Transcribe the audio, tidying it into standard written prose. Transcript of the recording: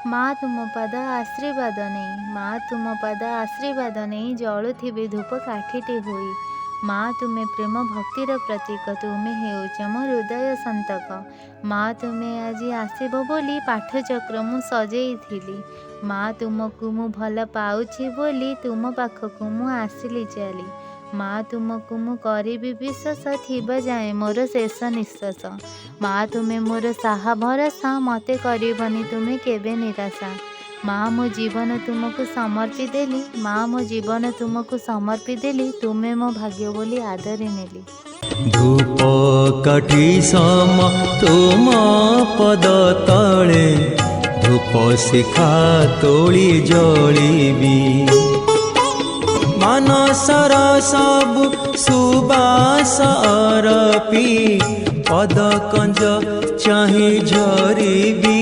माँ तुम पद आशीर्वाद नहीं, माँ तुम पद आशीर्वाद नहीं, जलुथिबी धूप काठीटे होई। माँ तुम्हें प्रेम भक्तिर प्रतीक, तुम्हें हेउच मो हृदय संतक। माँ तुम्हें आज आसब बोली पाठचक्र मु सजेइथिली। माँ तुमको मु भल पाउछि बोली तुम पाखकु मु आसिली चली। माँ तुमको मु करिबी विश्वास थिबा जाए मोर शेष निश्वास। माँ तुम्हें मोर साहा भरसा, मते करबनी तुम्हें केबे निराशा। माँ मो जीवन तुमको समर्पी देली, माँ मो जीवन तुमको समर्पी देली, तुम्हें मो भाग्य बोली आदरी नेली। धूप काठी सम तुम पद तले, धूप शिखा तोली जलिबी। मानसर सबु सुबास अरपी, पद कंज चाहि झरिबी।